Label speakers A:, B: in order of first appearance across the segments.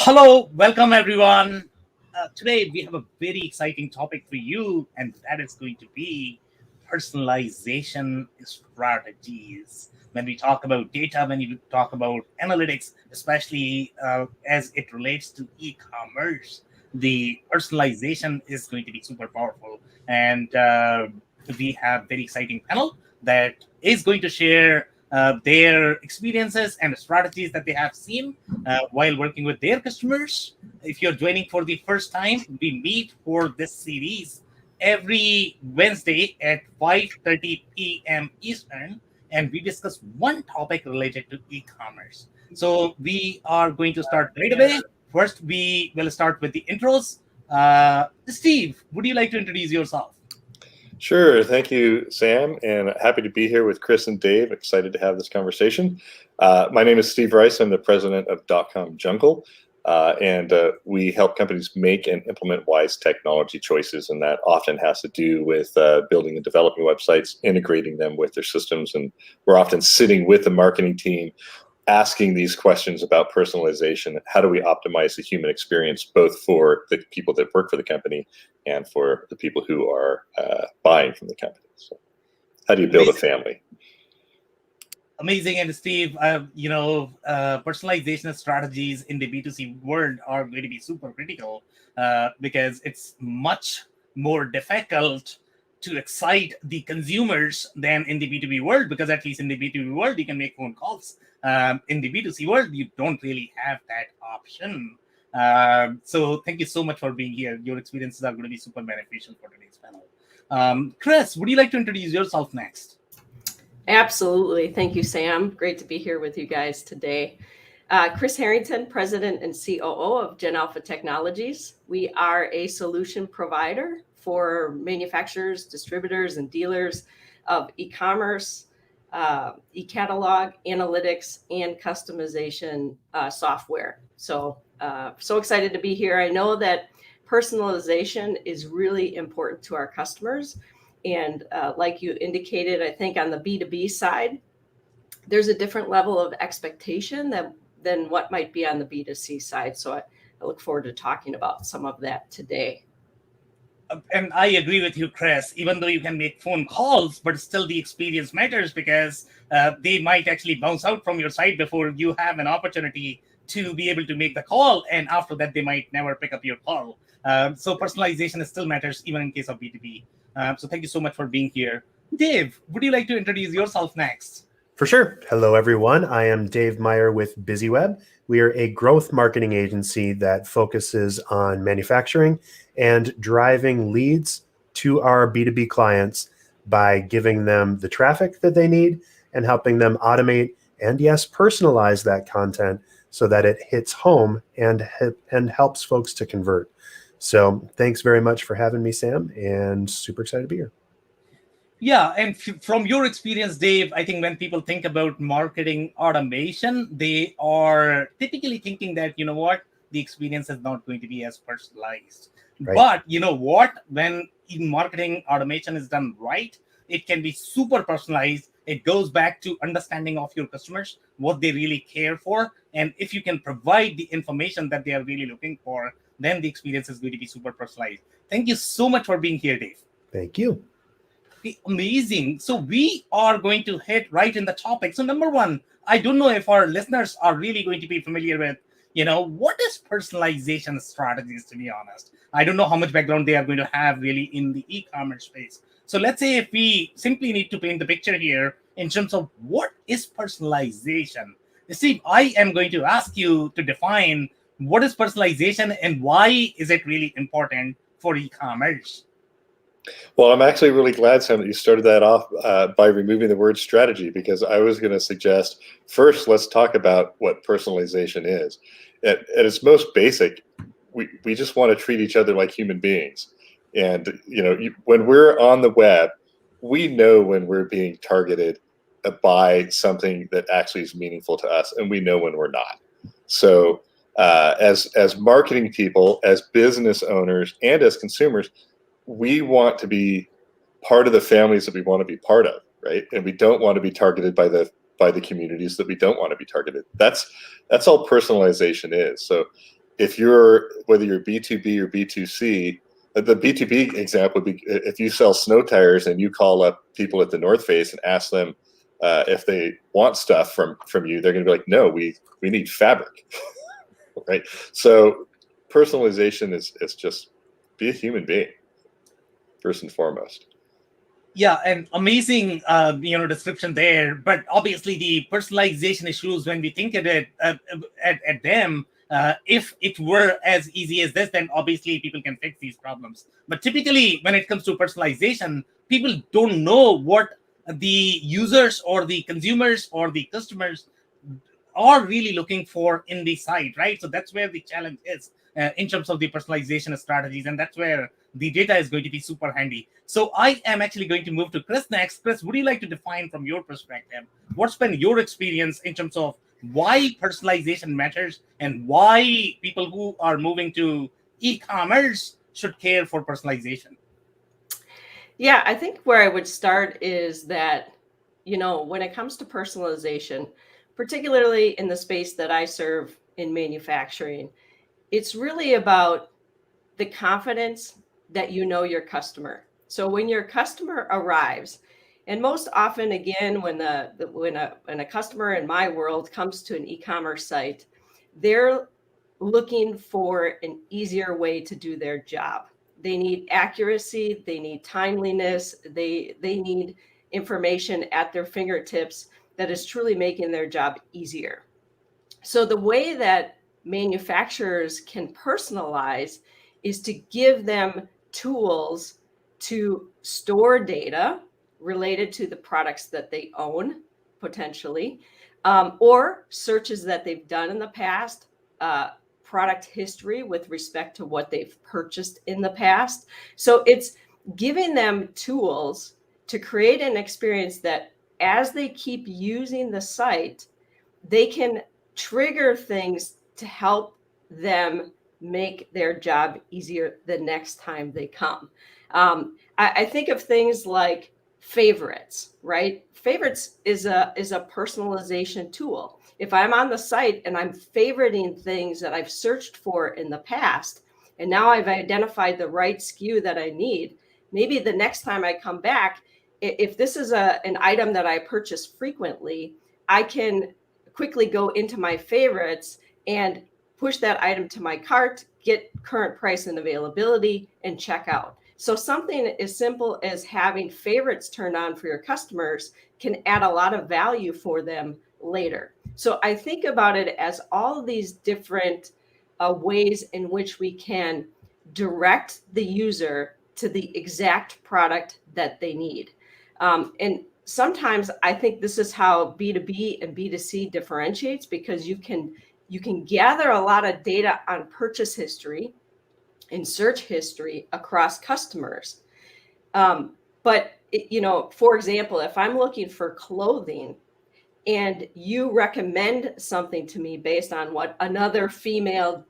A: Hello, welcome everyone. Today we have a very exciting topic for you, and that is going to be personalization strategies. When we talk about data, when you talk about analytics, especially as it relates to e-commerce, the personalization is going to be super powerful. And we have very exciting panel that is going to share their experiences and strategies that they have seen while working with their customers. If you're joining for the first time, we meet for this series every Wednesday at 5:30 p.m. Eastern, and we discuss one topic related to e-commerce. So we are going to start right away. First, we will start with the intros. Steve, would you like to introduce yourself?
B: Sure. Thank you, Sam, and happy to be here with Chris and Dave. Excited to have this conversation. My name is Steve Rice. I'm the president of .com Jungle, and we help companies make and implement wise technology choices, and that often has to do with building and developing websites, integrating them with their systems, and we're often sitting with the marketing team asking these questions about personalization. How do we optimize the human experience, both for the people that work for the company and for the people who are buying from the company? So how do you build a family?
A: Amazing. And Steve, personalization strategies in the B2C world are going to be super critical because it's much more difficult to excite the consumers than in the B2B world, because at least in the B2B world, you can make phone calls. In the B2C world, you don't really have that option. So thank you so much for being here. Your experiences are going to be super beneficial for today's panel. Chris, would you like to introduce yourself next?
C: Absolutely. Thank you, Sam. Great to be here with you guys today. Chris Harrington, President and COO of Gen Alpha Technologies. We are a solution provider for manufacturers, distributors, and dealers of e-commerce, e-catalog, analytics, and customization software. So excited to be here. I know that personalization is really important to our customers. And like you indicated, I think on the B2B side, there's a different level of expectation than what might be on the B2C side. So I look forward to talking about some of that today.
A: And I agree with you, Chris. Even though you can make phone calls, but still the experience matters, because they might actually bounce out from your site before you have an opportunity to be able to make the call. And after that, they might never pick up your call. So personalization still matters, even in case of B2B. So thank you so much for being here. Dave, would you like to introduce yourself next?
D: For sure. Hello, everyone. I am Dave Meyer with BusyWeb. We are a growth marketing agency that focuses on manufacturing and driving leads to our B2B clients by giving them the traffic that they need and helping them automate and, yes, personalize that content so that it hits home and helps folks to convert. So thanks very much for having me, Sam, and super excited to be here.
A: Yeah, and from your experience, Dave, I think when people think about marketing automation, they are typically thinking that, you know what, the experience is not going to be as personalized. Right. But you know what, when marketing automation is done right, it can be super personalized. It goes back to understanding of your customers, what they really care for. And if you can provide the information that they are really looking for, then the experience is going to be super personalized. Thank you so much for being here, Dave.
D: Thank you.
A: Amazing. So we are going to hit right in the topic. So number one, I don't know if our listeners are really going to be familiar with, what is personalization strategies, to be honest. I don't know how much background they are going to have really in the e-commerce space. So let's say if we simply need to paint the picture here in terms of what is personalization. Steve, I am going to ask you to define what is personalization and why is it really important for e-commerce?
B: Well, I'm actually really glad, Sam, that you started that off by removing the word strategy, because I was going to suggest first, let's talk about what personalization is. At its most basic, we just want to treat each other like human beings. And, when we're on the web, we know when we're being targeted by something that actually is meaningful to us, and we know when we're not. So as marketing people, as business owners, and as consumers, we want to be part of the families that we want to be part of, right? And we don't want to be targeted by the communities that we don't want to be targeted. That's all personalization is. So whether you're B2B or B2C, the B2B example would be if you sell snow tires and you call up people at the North Face and ask them if they want stuff from you, they're going to be like, no, we need fabric, right? So personalization is just be a human being first and foremost.
A: Yeah, and amazing, description there. But obviously, the personalization issues, when we think at it, at them, if it were as easy as this, then obviously people can fix these problems. But typically, when it comes to personalization, people don't know what the users or the consumers or the customers are really looking for in the site, right? So that's where the challenge is in terms of the personalization strategies, and that's where the data is going to be super handy. So I am actually going to move to Chris next. Chris, would you like to define from your perspective, what's been your experience in terms of why personalization matters and why people who are moving to e-commerce should care for personalization?
C: Yeah, I think where I would start is that, when it comes to personalization, particularly in the space that I serve in manufacturing, it's really about the confidence that you know your customer. So when your customer arrives, and most often, again, when a customer in my world comes to an e-commerce site, they're looking for an easier way to do their job. They need accuracy, they need timeliness, they need information at their fingertips that is truly making their job easier. So the way that manufacturers can personalize is to give them tools to store data related to the products that they own, potentially, or searches that they've done in the past, product history with respect to what they've purchased in the past. So it's giving them tools to create an experience that as they keep using the site, they can trigger things to help them make their job easier the next time they come. I think of things like favorites, right? Favorites is a personalization tool. If I'm on the site and I'm favoriting things that I've searched for in the past, and now I've identified the right SKU that I need, maybe the next time I come back, if this is an item that I purchase frequently, I can quickly go into my favorites and push that item to my cart, get current price and availability, and check out. So something as simple as having favorites turned on for your customers can add a lot of value for them later. So I think about it as all of these different ways in which we can direct the user to the exact product that they need. And sometimes I think this is how B2B and B2C differentiates, because you can gather a lot of data on purchase history and search history across customers. But for example, if I'm looking for clothing and you recommend something to me based on what another female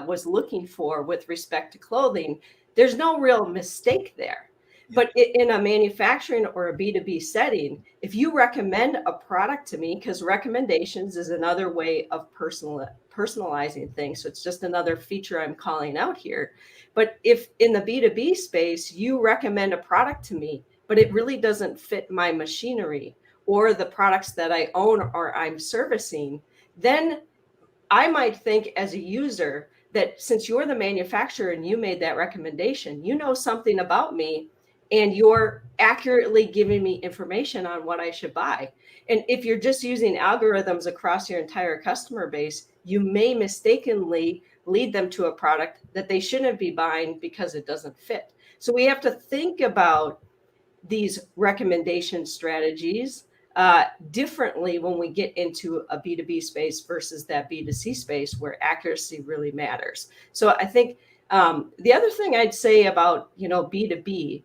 C: was looking for with respect to clothing, there's no real mistake there. But in a manufacturing or a B2B setting, if you recommend a product to me, because recommendations is another way of personalizing things. So it's just another feature I'm calling out here. But if in the B2B space, you recommend a product to me, but it really doesn't fit my machinery or the products that I own or I'm servicing, then I might think as a user that since you're the manufacturer and you made that recommendation, you know something about me and you're accurately giving me information on what I should buy. And if you're just using algorithms across your entire customer base, you may mistakenly lead them to a product that they shouldn't be buying because it doesn't fit. So we have to think about these recommendation strategies differently when we get into a B2B space versus that B2C space where accuracy really matters. So I think the other thing I'd say about B2B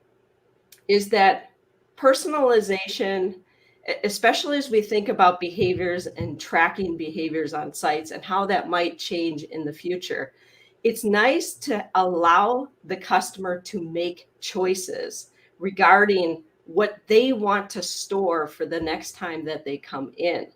C: is that personalization, especially as we think about behaviors and tracking behaviors on sites and how that might change in the future, it's nice to allow the customer to make choices regarding what they want to store for the next time that they come in.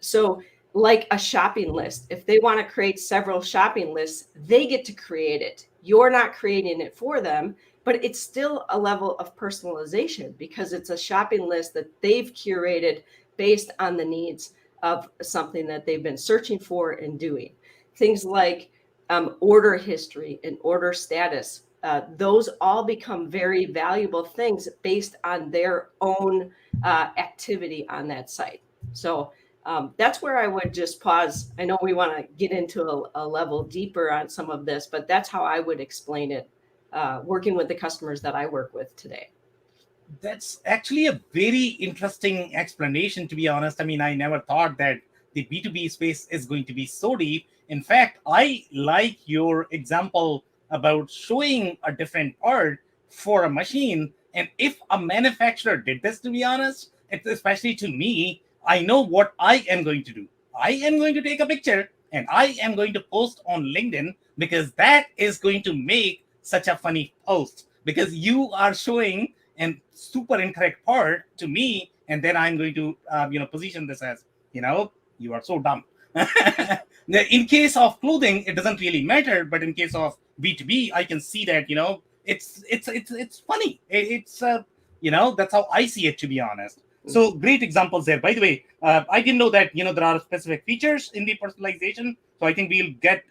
C: So like a shopping list. If they want to create several shopping lists, they get to create it. You're not creating it for them, but it's still a level of personalization because it's a shopping list that they've curated based on the needs of something that they've been searching for and doing. Things like order history and order status. Those all become very valuable things based on their own activity on that site. So that's where I would just pause. I know we want to get into a level deeper on some of this, but that's how I would explain it, working with the customers that I work with today.
A: That's actually a very interesting explanation, to be honest. I mean, I never thought that the B2B space is going to be so deep. In fact, I like your example about showing a different part for a machine. And if a manufacturer did this, to be honest, it's especially to me, I know what I am going to do. I am going to take a picture and I am going to post on LinkedIn because that is going to make such a funny post because you are showing and super incorrect part to me, and then I'm going to position this as you are so dumb. In case of clothing, it doesn't really matter, but in case of B2B, I can see that it's funny. It's that's how I see it, to be honest. So great examples there. By the way, I didn't know that there are specific features in the personalization. So I think we'll get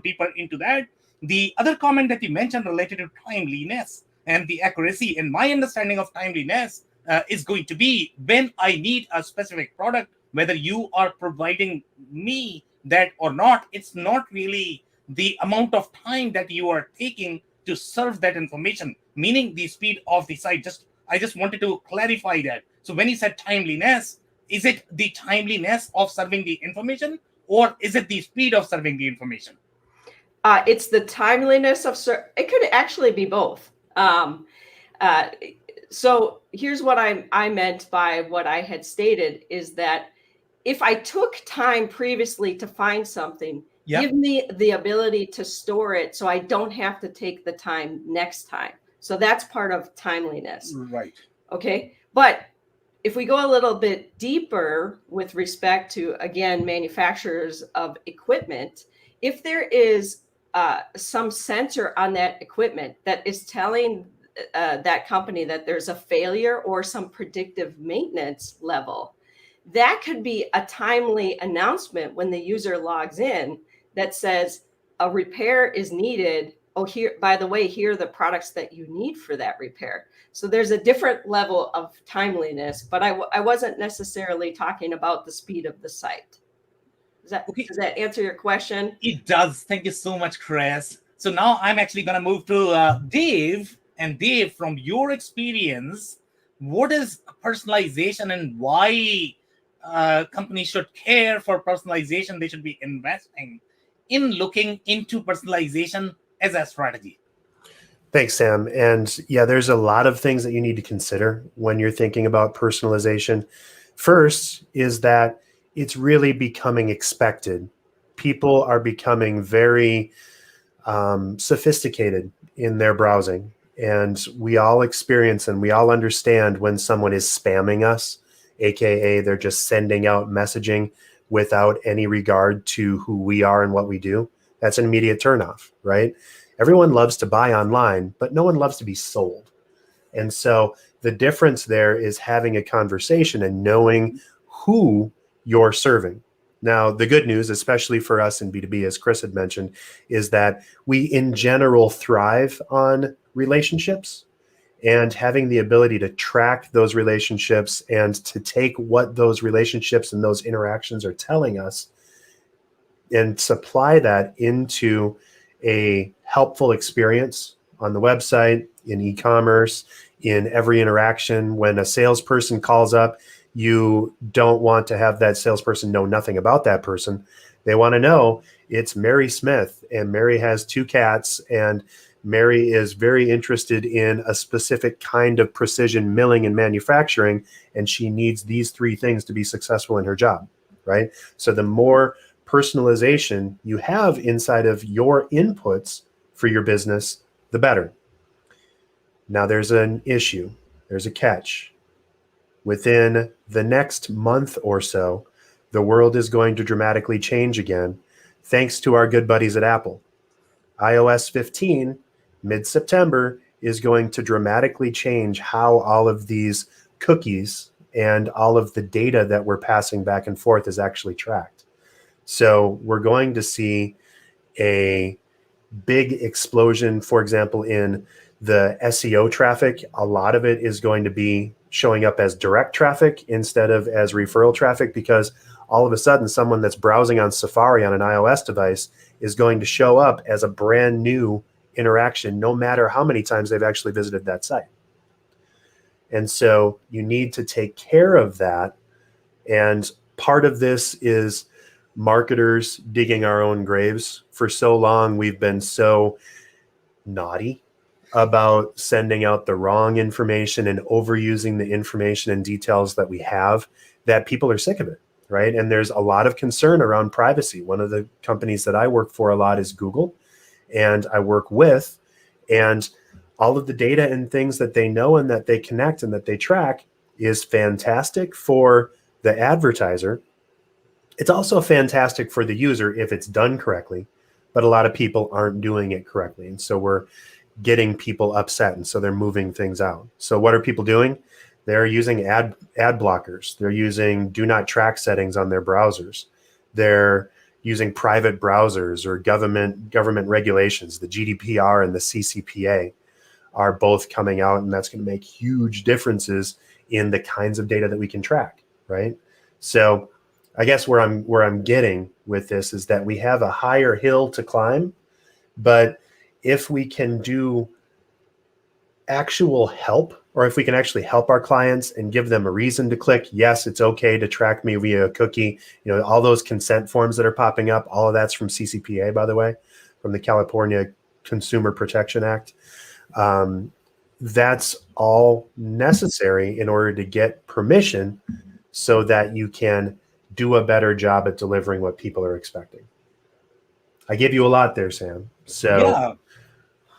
A: deeper into that. The other comment that you mentioned related to timeliness and the accuracy, and my understanding of timeliness is going to be when I need a specific product, whether you are providing me that or not. It's not really the amount of time that you are taking to serve that information, meaning the speed of the site. I just wanted to clarify that. So when you said timeliness, is it the timeliness of serving the information, or is it the speed of serving the information?
C: It's the timeliness of it could actually be both. So here's what I meant by what I had stated is that if I took time previously to find something, give me the ability to store it so I don't have to take the time next time. So that's part of timeliness.
A: Right.
C: Okay. But if we go a little bit deeper with respect to, again, manufacturers of equipment, if there is some sensor on that equipment that is telling that company that there's a failure or some predictive maintenance level, that could be a timely announcement when the user logs in that says a repair is needed. Oh, here, by the way, here are the products that you need for that repair. So there's a different level of timeliness, but I wasn't necessarily talking about the speed of the site. Does that answer your question?
A: It does. Thank you so much, Chris. So now I'm actually going to move to Dave. And Dave, from your experience, what is personalization and why companies should care for personalization? They should be investing in looking into personalization as a strategy.
D: Thanks, Sam. And yeah, there's a lot of things that you need to consider when you're thinking about personalization. First is that it's really becoming expected. People are becoming very sophisticated in their browsing. And we all experience and we all understand when someone is spamming us, AKA they're just sending out messaging without any regard to who we are and what we do. That's an immediate turnoff, right? Everyone loves to buy online, but no one loves to be sold. And so the difference there is having a conversation and knowing who you're serving. Now, the good news, especially for us in B2B, as Chris had mentioned, is that we in general thrive on relationships, and having the ability to track those relationships and to take what those relationships and those interactions are telling us and supply that into a helpful experience on the website, in e-commerce, in every interaction. When a salesperson calls up, you don't want to have that salesperson know nothing about that person. They want to know it's Mary Smith, and Mary has 2 cats, and Mary is very interested in a specific kind of precision milling and manufacturing, and she needs these 3 things to be successful in her job, right? So the more personalization you have inside of your inputs for your business, the better. Now there's an issue. There's a catch. Within the next month or so, the world is going to dramatically change again, thanks to our good buddies at Apple. iOS 15, mid-September, is going to dramatically change how all of these cookies and all of the data that we're passing back and forth is actually tracked. So we're going to see a big explosion, for example, in the SEO traffic. A lot of it is going to be showing up as direct traffic instead of as referral traffic, because all of a sudden someone that's browsing on Safari on an iOS device is going to show up as a brand new interaction, no matter how many times they've actually visited that site. And so you need to take care of that. And part of this is marketers digging our own graves. For so long, we've been so naughty about sending out the wrong information and overusing the information and details that we have, that people are sick of it, right? And there's a lot of concern around privacy. One of the companies that I work for a lot is Google, and I work with, and all of the data and things that they know and that they connect and that they track is fantastic for the advertiser. It's also fantastic for the user if it's done correctly, but a lot of people aren't doing it correctly. And so we're getting people upset, and so they're moving things out. So what are people doing? They're using ad blockers. They're using do not track settings on their browsers. They're using private browsers or government regulations. The GDPR and the CCPA are both coming out, and that's going to make huge differences in the kinds of data that we can track, right? So I guess where I'm getting with this is that we have a higher hill to climb, but if we can do actual help, or if we can actually help our clients and give them a reason to click, yes, it's okay to track me via a cookie, all those consent forms that are popping up, all of that's from CCPA, by the way, from the California Consumer Protection Act. That's all necessary in order to get permission so that you can do a better job at delivering what people are expecting. I gave you a lot there, Sam. So
A: yeah.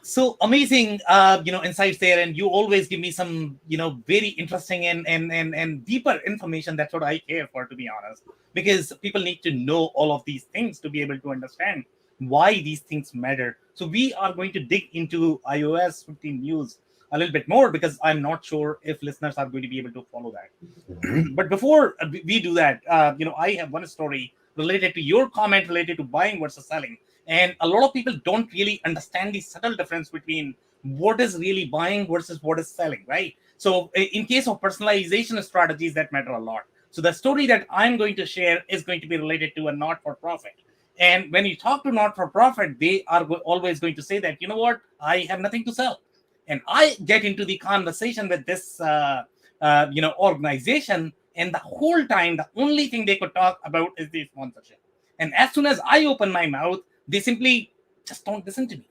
A: So amazing, insights there, and you always give me some, very interesting and deeper information. That's what I care for, to be honest, because people need to know all of these things to be able to understand why these things matter. So we are going to dig into iOS 15 news a little bit more, because I'm not sure if listeners are going to be able to follow that. But before we do that, I have one story related to your comment related to buying versus selling. And a lot of people don't really understand the subtle difference between what is really buying versus what is selling, right? So in case of personalization strategies, that matter a lot. So the story that I'm going to share is going to be related to a not-for-profit. And when you talk to not-for-profit, they are always going to say that, you know what, I have nothing to sell. And I get into the conversation with this, organization, and the whole time, the only thing they could talk about is the sponsorship. And as soon as I open my mouth, they simply just don't listen to me.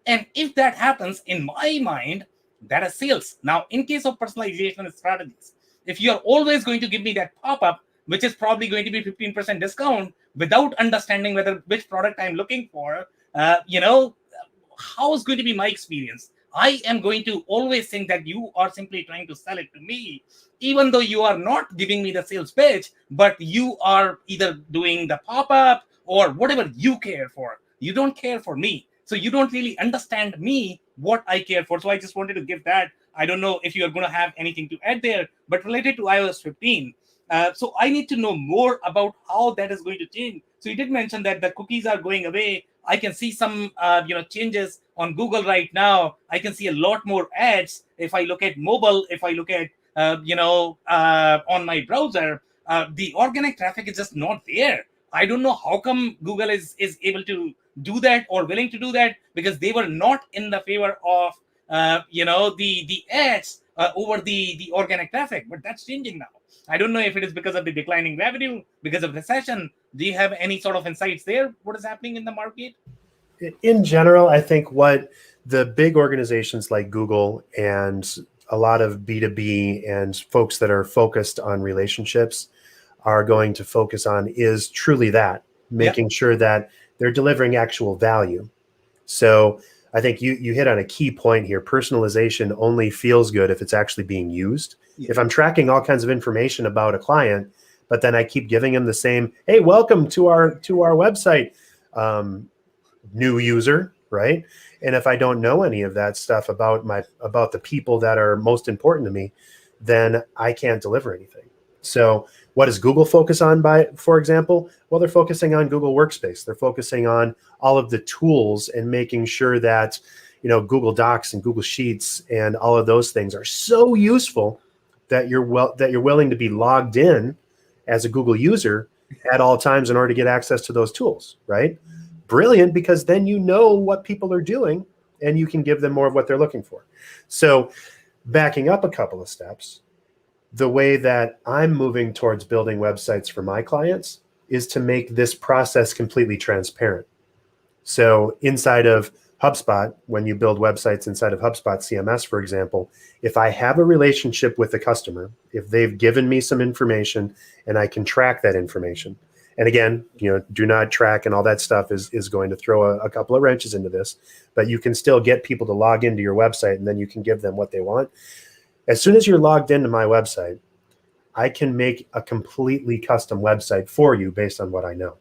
A: And if that happens, in my mind, that is sales. Now, in case of personalization strategies, if you're always going to give me that pop-up, which is probably going to be 15% discount, without understanding which product I'm looking for, how is going to be my experience? I am going to always think that you are simply trying to sell it to me, even though you are not giving me the sales pitch, but you are either doing the pop-up or whatever you care for. You don't care for me. So you don't really understand me, what I care for. So I just wanted to give that. I don't know if you are going to have anything to add there, but related to iOS 15. So I need to know more about how that is going to change. So you did mention that the cookies are going away. I can see some, changes on Google right now. I can see a lot more ads. If I look at mobile, if I look at, on my browser, the organic traffic is just not there. I don't know how come Google is able to do that or willing to do that, because they were not in the favor of, the ads over the organic traffic. But that's changing now. I don't know if it is because of the declining revenue, because of recession. Do you have any sort of insights there? What is happening in the market?
D: In general, I think what the big organizations like Google and a lot of B2B and folks that are focused on relationships are going to focus on is truly that, making sure that they're delivering actual value. So I think you hit on a key point here. Personalization only feels good if it's actually being used. If I'm tracking all kinds of information about a client, but then I keep giving them the same, hey, welcome to our website, new user, right? And if I don't know any of that stuff about the people that are most important to me, then I can't deliver anything. So what does Google focus on for example? Well, they're focusing on Google Workspace. They're focusing on all of the tools and making sure that, Google Docs and Google Sheets and all of those things are so useful that you're willing to be logged in as a Google user at all times in order to get access to those tools, right? Brilliant, because then you know what people are doing and you can give them more of what they're looking for. So backing up a couple of steps, the way that I'm moving towards building websites for my clients is to make this process completely transparent. So inside of HubSpot, when you build websites inside of HubSpot CMS, for example, if I have a relationship with the customer, if they've given me some information and I can track that information, and again, do not track and all that stuff is going to throw a couple of wrenches into this, but you can still get people to log into your website and then you can give them what they want. As soon as you're logged into my website, I can make a completely custom website for you based on what I know.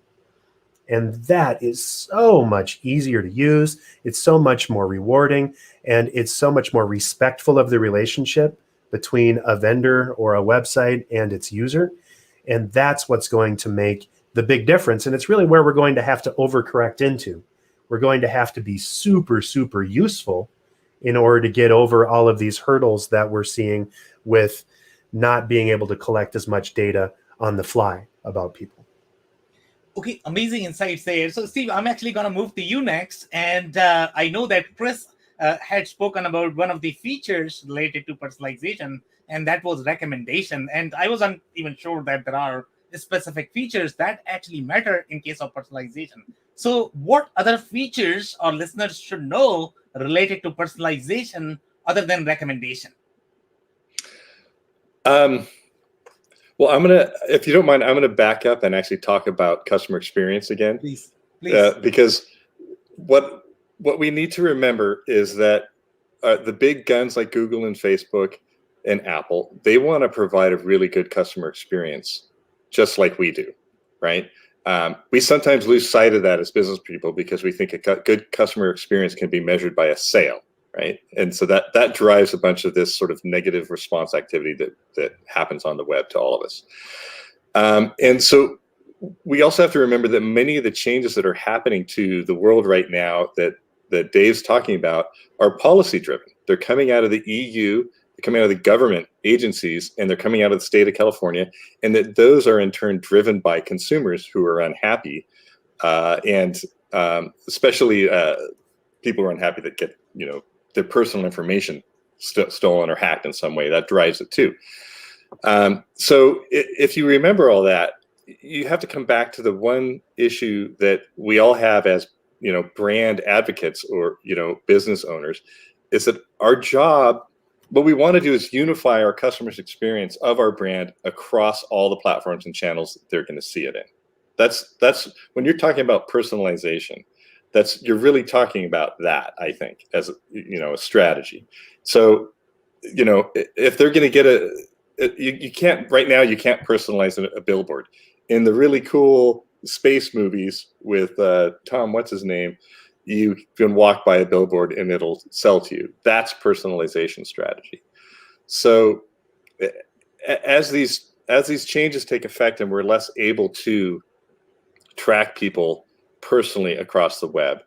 D: And that is so much easier to use. It's so much more rewarding, and it's so much more respectful of the relationship between a vendor or a website and its user. And that's what's going to make the big difference. And it's really where we're going to have to overcorrect into. We're going to have to be super, super useful in order to get over all of these hurdles that we're seeing with not being able to collect as much data on the fly about people.
A: Okay, amazing insights there. So, Steve, I'm actually going to move to you next. And I know that Chris had spoken about one of the features related to personalization, and that was recommendation. And I wasn't even sure that there are specific features that actually matter in case of personalization. So what other features our listeners should know related to personalization other than recommendation?
B: Well, if you don't mind, I'm gonna back up and actually talk about customer experience again.
A: Please.
B: Because what we need to remember is that the big guns like Google and Facebook and Apple, they want to provide a really good customer experience, just like we do, right? We sometimes lose sight of that as business people because we think a good customer experience can be measured by a sale, right? And so that drives a bunch of this sort of negative response activity that happens on the web to all of us. And so we also have to remember that many of the changes that are happening to the world right now that Dave's talking about are policy driven. They're coming out of the EU, they're coming out of the government agencies, and they're coming out of the state of California, and that those are in turn driven by consumers who are unhappy, and especially people who are unhappy that get their personal information stolen or hacked in some way. That drives it too. So if you remember all that, you have to come back to the one issue that we all have as brand advocates or business owners, is that our job, what we want to do is unify our customers' experience of our brand across all the platforms and channels that they're going to see it in. That's when you're talking about personalization, you're really talking about that, I think, as a strategy. So if they're going to get you can't right now, you can't personalize a billboard. In the really cool space movies with Tom, what's his name, you can walk by a billboard and it'll sell to you. That's personalization strategy. So as these changes take effect and we're less able to track people personally across the web,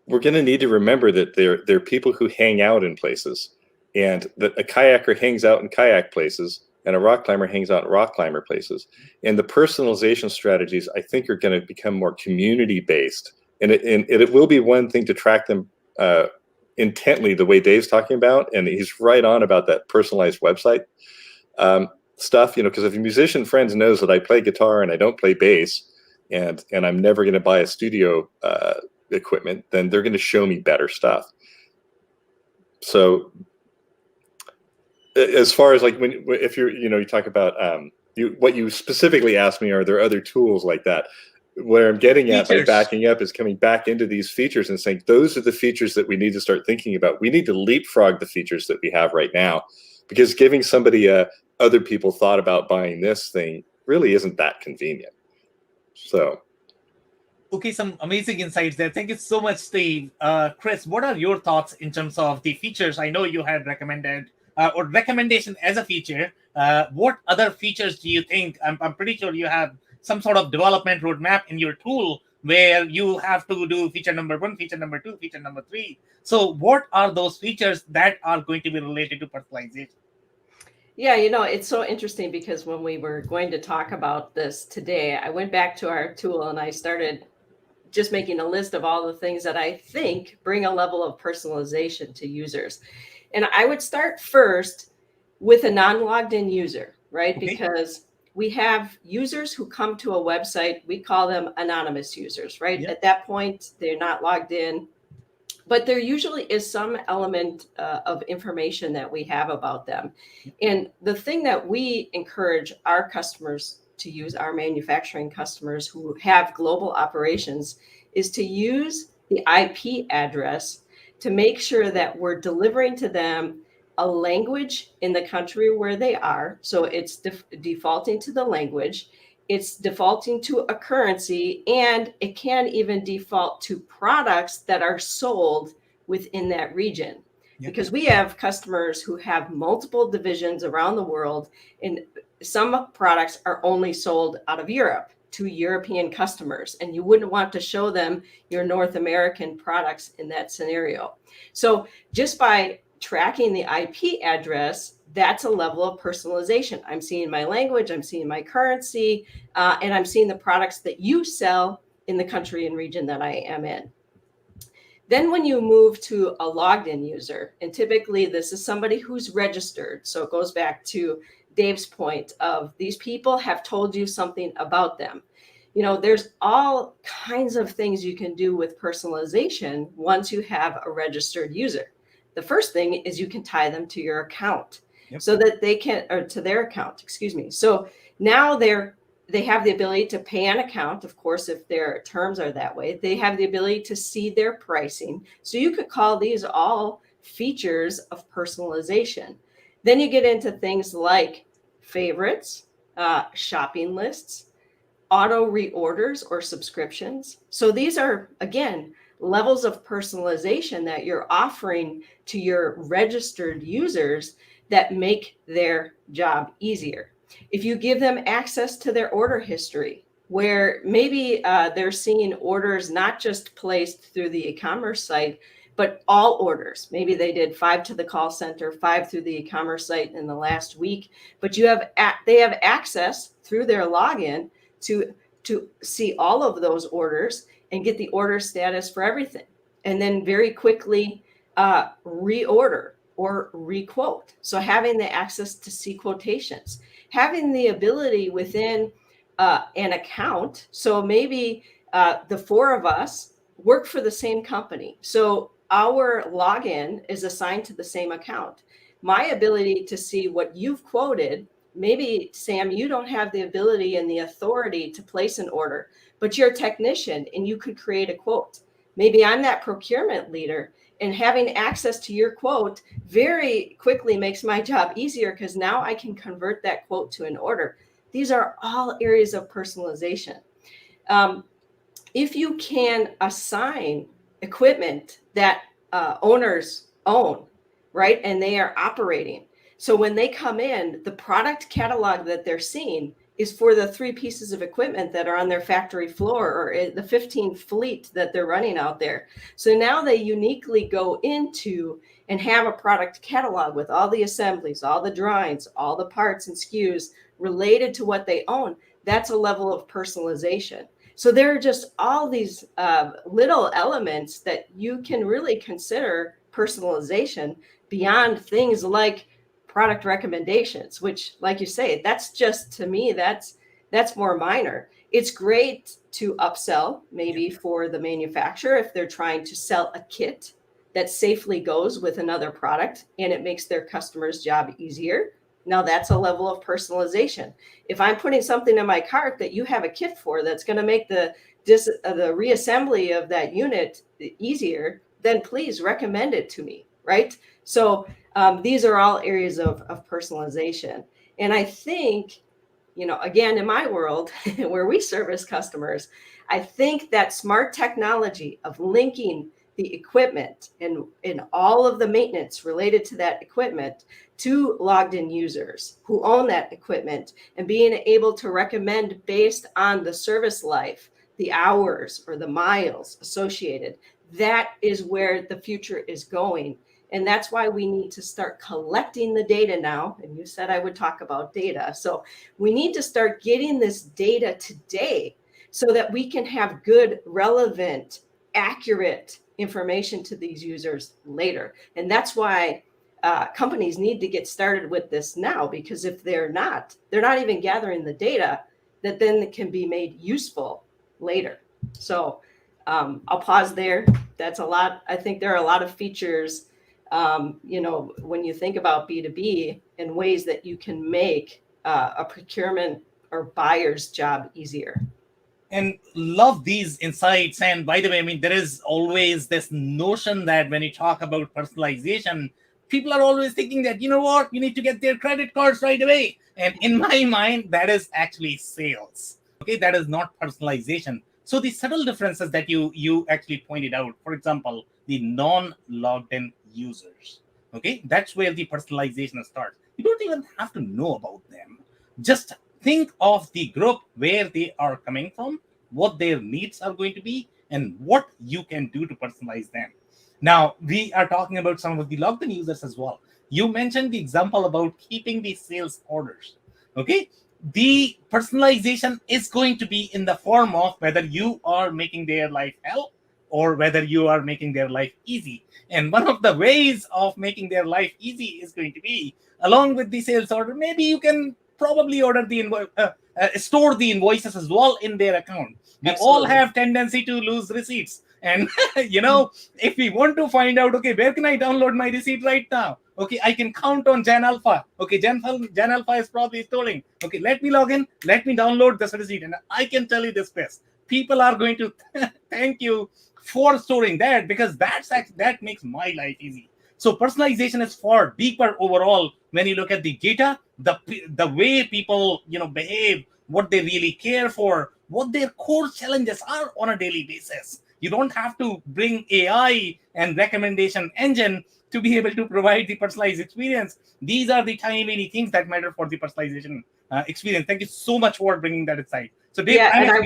B: we're going to need to remember that there are people who hang out in places, and that a kayaker hangs out in kayak places and a rock climber hangs out in rock climber places. And the personalization strategies, I think, are going to become more community based. And it will be one thing to track them intently the way Dave's talking about. And he's right on about that personalized website stuff, because if your musician friends knows that I play guitar and I don't play bass, and I'm never going to buy a studio equipment, then they're going to show me better stuff. So as far as like if you talk about what you specifically asked me, are there other tools like that? Where I'm getting at by backing up is coming back into these features and saying those are the features that we need to start thinking about. We need to leapfrog the features that we have right now, because giving somebody other people thought about buying this thing really isn't that convenient. So,
A: Okay, some amazing insights there. Thank you so much, Steve. Chris, what are your thoughts in terms of the features? I know you had recommended or recommendation as a feature. What other features do you think? I'm pretty sure you have some sort of development roadmap in your tool where you have to do feature number 1, feature number 2, feature number 3. So, what are those features that are going to be related to personalization?
C: Yeah, you know, it's so interesting because when we were going to talk about this today, I went back to our tool and I started just making a list of all the things that I think bring a level of personalization to users. And I would start first with a non-logged in user, right?
A: Okay.
C: Because we have users who come to a website, we call them anonymous users, right?
A: Yeah.
C: At that point, they're not logged in, but there usually is some element of information that we have about them. And the thing that we encourage our customers to use, our manufacturing customers who have global operations, is to use the IP address to make sure that we're delivering to them a language in the country where they are. So it's defaulting to the language, it's defaulting to a currency, and it can even default to products that are sold within that region.
A: Yep.
C: Because we have customers who have multiple divisions around the world, and some products are only sold out of Europe to European customers, and you wouldn't want to show them your North American products in that scenario. So just by tracking the IP address, that's a level of personalization. I'm seeing my language, I'm seeing my currency, and I'm seeing the products that you sell in the country and region that I am in. Then when you move to a logged in user, and typically this is somebody who's registered. So it goes back to Dave's point of these people have told you something about them. You know, there's all kinds of things you can do with personalization once you have a registered user. The first thing is you can tie them to your account. Yep. So that they can, or to their account, excuse me. So now they have the ability to pay an account. Of course, if their terms are that way, they have the ability to see their pricing. So you could call these all features of personalization. Then you get into things like favorites, shopping lists, auto reorders or subscriptions. So these are, again, levels of personalization that you're offering to your registered users that make their job easier. If you give them access to their order history, where maybe they're seeing orders not just placed through the e-commerce site, but all orders. Maybe they did 5 to the call center, 5 through the e-commerce site in the last week, but they have access through their login to see all of those orders and get the order status for everything. And then very quickly reorder or requote. So having the access to see quotations, having the ability within an account. So maybe the 4 of us work for the same company. So our login is assigned to the same account. My ability to see what you've quoted, maybe Sam, you don't have the ability and the authority to place an order, but you're a technician and you could create a quote. Maybe I'm that procurement leader, and having access to your quote very quickly makes my job easier because now I can convert that quote to an order. These are all areas of personalization. If you can assign equipment that owners own, right, and they are operating. So when they come in, the product catalog that they're seeing is for the 3 pieces of equipment that are on their factory floor or the 15 fleet that they're running out there. So now they uniquely go into and have a product catalog with all the assemblies, all the drawings, all the parts and SKUs related to what they own. That's a level of personalization. So there are just all these little elements that you can really consider personalization beyond things like product recommendations, which, like you say, that's just, to me, that's more minor. It's great to upsell maybe for the manufacturer if they're trying to sell a kit that safely goes with another product and it makes their customer's job easier. Now that's a level of personalization. If I'm putting something in my cart that you have a kit for that's going to make the reassembly of that unit easier, then please recommend it to me, right? So these are all areas of personalization. And I think again, in my world where we service customers, I think that smart technology of linking the equipment and all of the maintenance related to that equipment to logged in users who own that equipment, and being able to recommend based on the service life, the hours or the miles associated, that is where the future is going. And that's why we need to start collecting the data now. And you said I would talk about data. So we need to start getting this data today so that we can have good, relevant, accurate information to these users later. And that's why companies need to get started with this now, because if they're not even gathering the data that then can be made useful later. So I'll pause there. That's a lot. I think there are a lot of features, when you think about B2B, and ways that you can make a procurement or buyer's job easier.
A: And love these insights. And by the way, I mean, there is always this notion that when you talk about personalization, people are always thinking that, you know what, you need to get their credit cards right away. And in my mind, that is actually sales. Okay, that is not personalization. So the subtle differences that you actually pointed out, for example, the non-logged in users. Okay, that's where the personalization starts. You don't even have to know about them. Just think of the group, where they are coming from, what their needs are going to be, and what you can do to personalize them. Now, we are talking about some of the logged in users as well. You mentioned the example about keeping the sales orders. Okay, the personalization is going to be in the form of whether you are making their life hell or whether you are making their life easy. And one of the ways of making their life easy is going to be, along with the sales order, maybe you can probably order the store the invoices as well in their account. We all have tendency to lose receipts. And, if we want to find out, okay, where can I download my receipt right now? Okay, I can count on Jan Alpha. Okay, Jan Alpha is probably storing. Okay, let me log in. Let me download this receipt. And I can tell you this, best. People are going to thank you for storing that, because that makes my life easy. So personalization is far deeper overall when you look at the data, the way people behave, what they really care for, what their core challenges are on a daily basis. You don't have to bring AI and recommendation engine to be able to provide the personalized experience. These are the tiny things that matter for the personalization experience. Thank you so much for bringing that aside. So Dave,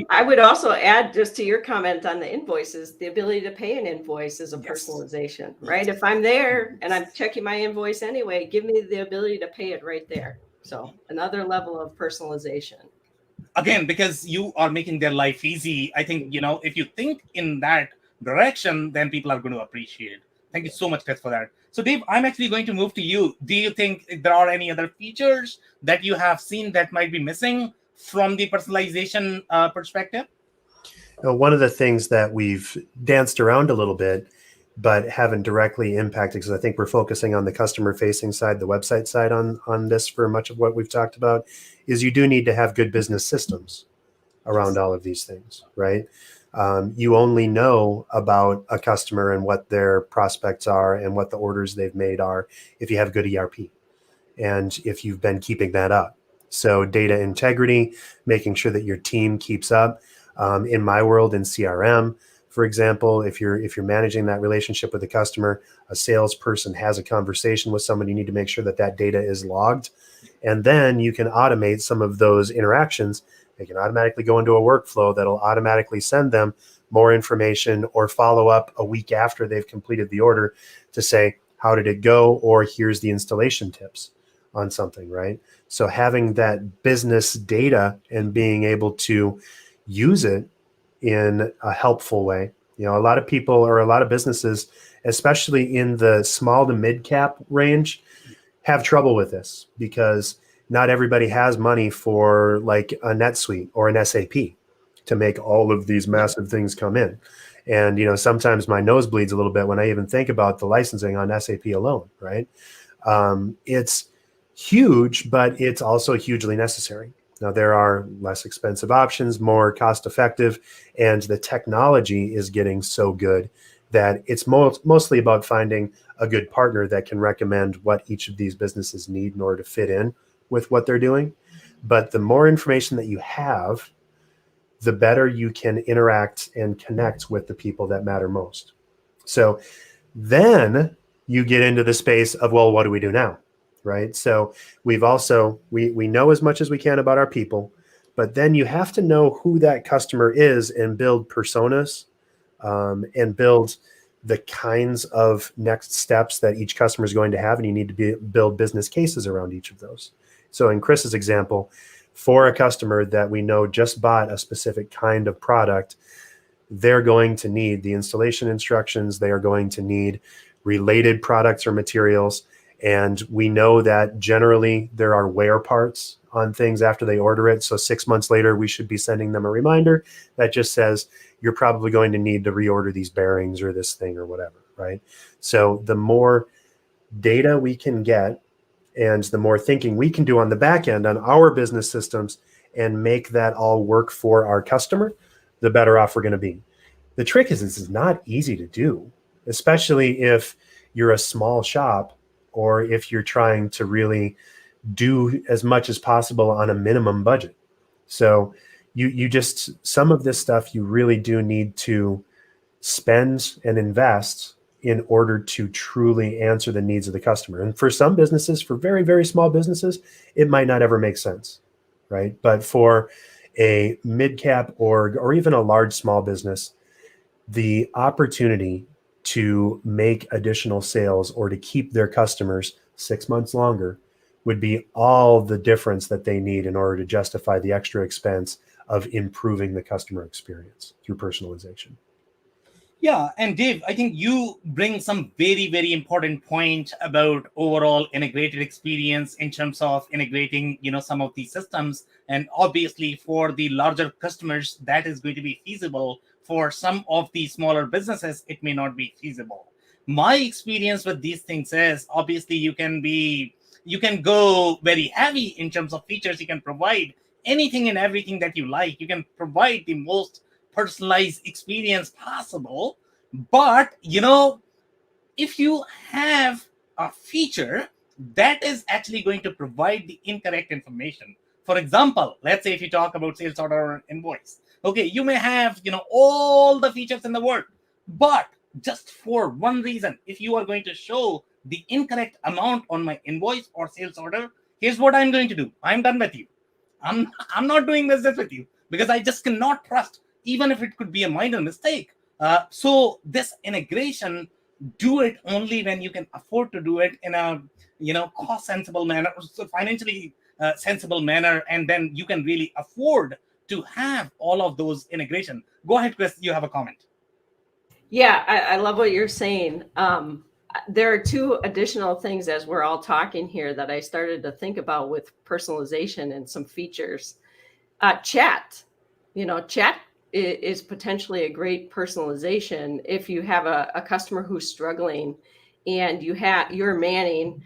C: I would also add, just to your comment on the invoices, the ability to pay an invoice is a personalization, right? If I'm there and I'm checking my invoice anyway, give me the ability to pay it right there. So another level of personalization.
A: Again, because you are making their life easy, I think, if you think in that direction, then people are going to appreciate it. Thank you so much, Chris, for that. So Dave, I'm actually going to move to you. Do you think there are any other features that you have seen that might be missing from the personalization perspective?
D: One of the things that we've danced around a little bit, but haven't directly impacted, because I think we're focusing on the customer-facing side, the website side on this for much of what we've talked about, is you do need to have good business systems around all of these things, right? You only know about a customer and what their prospects are and what the orders they've made are if you have good ERP and if you've been keeping that up. So data integrity, making sure that your team keeps up. In my world, in CRM, for example, if you're managing that relationship with a customer, a salesperson has a conversation with someone, you need to make sure that that data is logged. And then you can automate some of those interactions. They can automatically go into a workflow that'll automatically send them more information or follow up a week after they've completed the order to say, how did it go? Or here's the installation tips on something, right? So having that business data and being able to use it in a helpful way. A lot of people or a lot of businesses, especially in the small to mid cap range, have trouble with this because not everybody has money for like a NetSuite or an SAP to make all of these massive things come in. And, sometimes my nose bleeds a little bit when I even think about the licensing on SAP alone, right? It's huge, but it's also hugely necessary. Now, there are less expensive options, more cost effective, and the technology is getting so good that it's mostly about finding a good partner that can recommend what each of these businesses need in order to fit in with what they're doing. But the more information that you have, the better you can interact and connect with the people that matter most. So then you get into the space of, well, what do we do now? Right? So we've also, we know as much as we can about our people, but then you have to know who that customer is and build personas, and build the kinds of next steps that each customer is going to have. And you need to build business cases around each of those. So in Chris's example, for a customer that we know just bought a specific kind of product, they're going to need the installation instructions. They are going to need related products or materials. And we know that generally there are wear parts on things after they order it. So 6 months later, we should be sending them a reminder that just says, you're probably going to need to reorder these bearings or this thing or whatever, right? So the more data we can get and the more thinking we can do on the back end on our business systems and make that all work for our customer, the better off we're going to be. The trick is, this is not easy to do, especially if you're a small shop or if you're trying to really do as much as possible on a minimum budget. So you just, some of this stuff you really do need to spend and invest in order to truly answer the needs of the customer. And for some businesses, for very, very small businesses, it might not ever make sense, right? But for a mid-cap org or even a large small business, the opportunity to make additional sales or to keep their customers 6 months longer would be all the difference that they need in order to justify the extra expense of improving the customer experience through personalization.
A: Yeah, and Dave, I think you bring some very, very important point about overall integrated experience in terms of integrating, some of these systems. And obviously for the larger customers, that is going to be feasible. For some of the smaller businesses, it may not be feasible. My experience with these things is, obviously you can go very heavy in terms of features. You can provide anything and everything that you like. You can provide the most personalized experience possible. But, if you have a feature that is actually going to provide the incorrect information, for example, let's say if you talk about sales order or invoice, okay, you may have, all the features in the world, but just for one reason, if you are going to show the incorrect amount on my invoice or sales order, here's what I'm going to do. I'm done with you. I'm not doing business with you because I just cannot trust, even if it could be a minor mistake. So this integration, do it only when you can afford to do it in a cost sensible manner, so financially sensible manner, and then you can really afford to have all of those integration. Go ahead, Chris. You have a comment.
C: Yeah, I love what you're saying. There are two additional things as we're all talking here that I started to think about with personalization and some features. Chat, chat is potentially a great personalization if you have a customer who's struggling and you're manning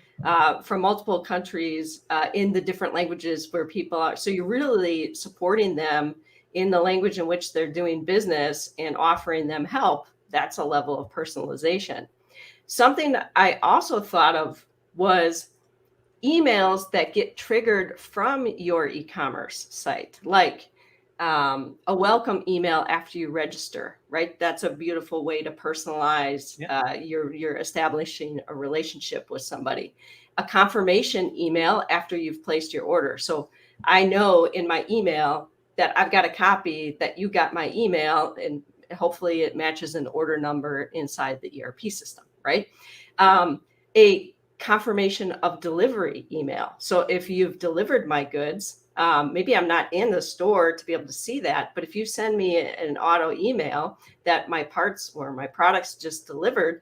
C: from multiple countries in the different languages where people are. So you're really supporting them in the language in which they're doing business and offering them help. That's a level of personalization. Something that I also thought of was emails that get triggered from your e-commerce site, like a welcome email after you register, right? That's a beautiful way to personalize.
A: Yeah.
C: You're establishing a relationship with somebody. A confirmation email after you've placed your order. So I know in my email that I've got a copy that you got my email, and hopefully it matches an order number inside the ERP system, right? A confirmation of delivery email. So if you've delivered my goods, maybe I'm not in the store to be able to see that, but if you send me an auto email that my parts or my products just delivered,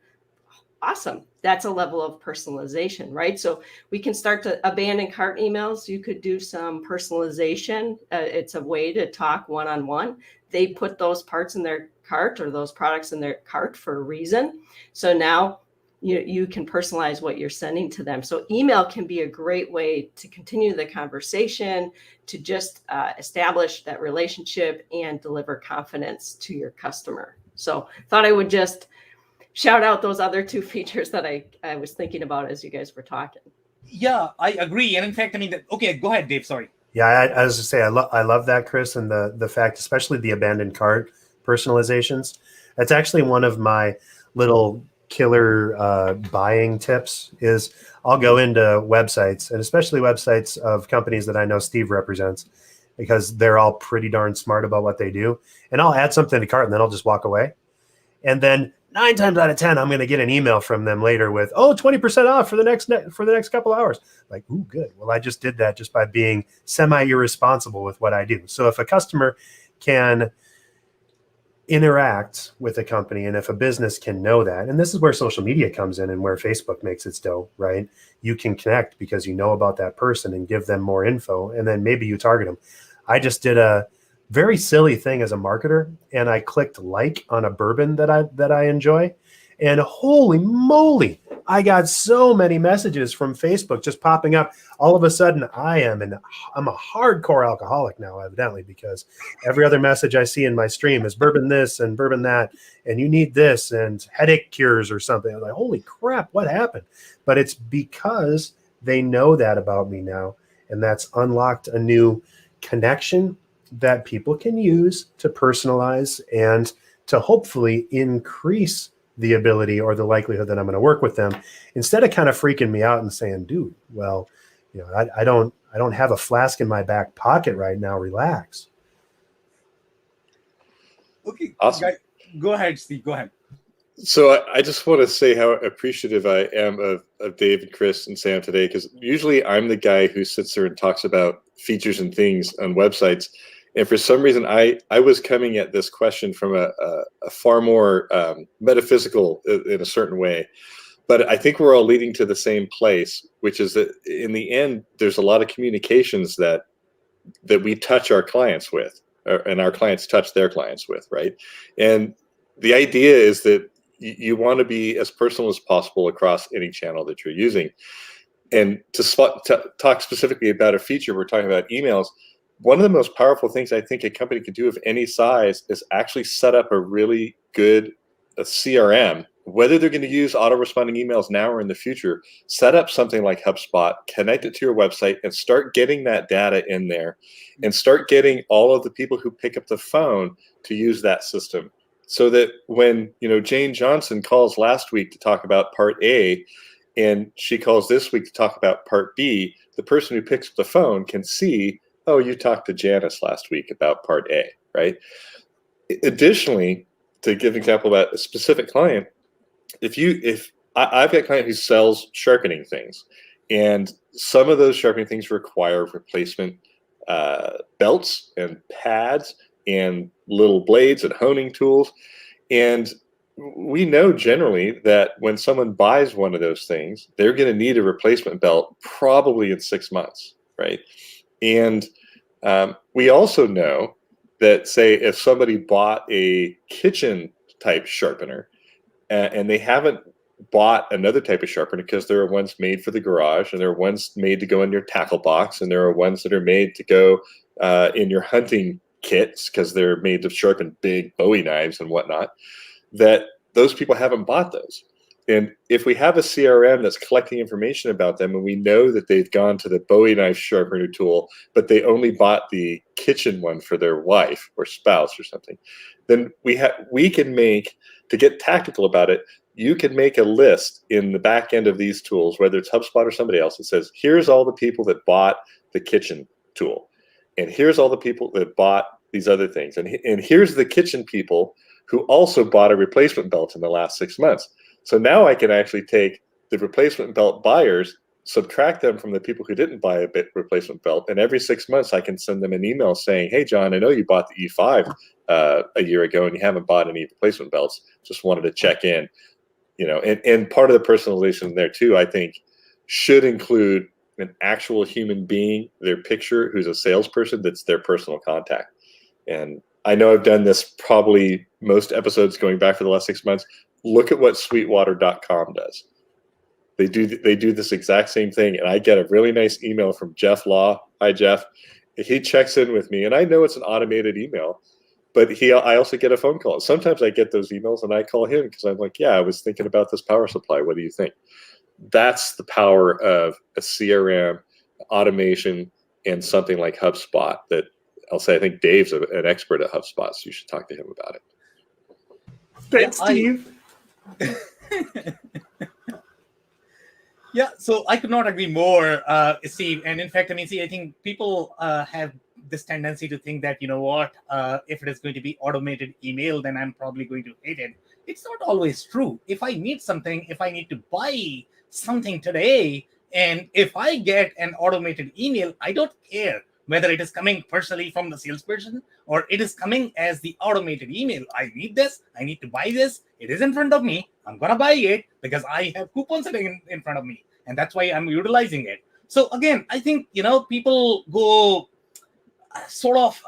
C: awesome. That's a level of personalization, right? So we can start to abandon cart emails. You could do some personalization. It's a way to talk one-on-one. They put those parts in their cart or those products in their cart for a reason. So now you can personalize what you're sending to them. So email can be a great way to continue the conversation, to just establish that relationship and deliver confidence to your customer. So thought I would just shout out those other two features that I was thinking about as you guys were talking.
A: Yeah, I agree. And in fact, okay, go ahead, Dave. Sorry.
D: Yeah, I was to say I love that, Chris, and the fact, especially the abandoned cart personalizations. That's actually one of my little killer buying tips. Is I'll go into websites, and especially websites of companies that I know Steve represents, because they're all pretty darn smart about what they do. And I'll add something to cart, and then I'll just walk away. And then 9 times out of 10, I'm going to get an email from them later with, oh, 20% off for the next couple hours. Like, ooh, good. Well, I just did that just by being semi-irresponsible with what I do. So if a customer can interact with a company, and if a business can know that, and this is where social media comes in and where Facebook makes its dough, right? You can connect because you know about that person and give them more info, and then maybe you target them. I just did a very silly thing as a marketer, and I clicked like on a bourbon that I enjoy, and holy moly, I got so many messages from Facebook just popping up. All of a sudden, I'm a hardcore alcoholic now, evidently, because every other message I see in my stream is bourbon this and bourbon that, and you need this and headache cures or something. I'm like, holy crap, what happened? But it's because they know that about me now, and that's unlocked a new connection that people can use to personalize and to hopefully increase the ability or the likelihood that I'm going to work with them, instead of kind of freaking me out and saying, dude, well, I don't have a flask in my back pocket right now. Relax.
A: Okay,
B: Awesome.
A: guys, go ahead, Steve. Go ahead.
B: So I just want to say how appreciative I am of Dave and Chris and Sam today, because usually I'm the guy who sits there and talks about features and things on websites. And for some reason, I was coming at this question from a far more metaphysical in a certain way. But I think we're all leading to the same place, which is that in the end, there's a lot of communications that we touch our clients with, and our clients touch their clients with, right? And the idea is that you want to be as personal as possible across any channel that you're using. And to talk specifically about a feature, we're talking about emails. One of the most powerful things I think a company could do of any size is actually set up a really good CRM. Whether they're going to use auto-responding emails now or in the future, set up something like HubSpot, connect it to your website, and start getting that data in there, and start getting all of the people who pick up the phone to use that system. So that when Jane Johnson calls last week to talk about part A, and she calls this week to talk about part B, the person who picks up the phone can see, oh, you talked to Janice last week about part A, right? Additionally, to give an example about a specific client, if I've got a client who sells sharpening things, and some of those sharpening things require replacement belts and pads and little blades and honing tools. And we know generally that when someone buys one of those things, they're going to need a replacement belt probably in 6 months, right? And we also know that, say, if somebody bought a kitchen type sharpener and they haven't bought another type of sharpener, because there are ones made for the garage, and there are ones made to go in your tackle box, and there are ones that are made to go in your hunting kits because they're made to sharpen big Bowie knives and whatnot, that those people haven't bought those. And if we have a CRM that's collecting information about them, and we know that they've gone to the Bowie knife sharpener tool, but they only bought the kitchen one for their wife or spouse or something, then we can make, to get tactical about it, you can make a list in the back end of these tools, whether it's HubSpot or somebody else, that says, here's all the people that bought the kitchen tool, and here's all the people that bought these other things, and here's the kitchen people who also bought a replacement belt in the last 6 months. So now I can actually take the replacement belt buyers, subtract them from the people who didn't buy a replacement belt, and every 6 months I can send them an email saying, hey, John, I know you bought the E5 a year ago and you haven't bought any replacement belts. Just wanted to check in. And part of the personalization there too, I think, should include an actual human being, their picture, who's a salesperson, that's their personal contact. And I know I've done this probably most episodes going back for the last 6 months. Look at what sweetwater.com does. They do this exact same thing, and I get a really nice email from Jeff Law. Hi, Jeff. He checks in with me, and I know it's an automated email, but I also get a phone call. Sometimes I get those emails, and I call him because I'm like, yeah, I was thinking about this power supply. What do you think? That's the power of a CRM, automation, and something like HubSpot that I'll say, I think Dave's an expert at HubSpot, so you should talk to him about it.
D: Thanks,
A: Yeah,
D: Steve.
A: Yeah, so I could not agree more, Steve. And in fact, I mean, see, I think people have this tendency to think that, you know what, if it is going to be automated email, then I'm probably going to hate it. It's not always true. If I need something, if I need to buy something today, and if I get an automated email, I don't care whether it is coming personally from the salesperson or it is coming as the automated email. I need this. I need to buy this. It is in front of me. I'm going to buy it because I have coupons sitting in front of me. And that's why I'm utilizing it. So again, I think, you know, people go sort of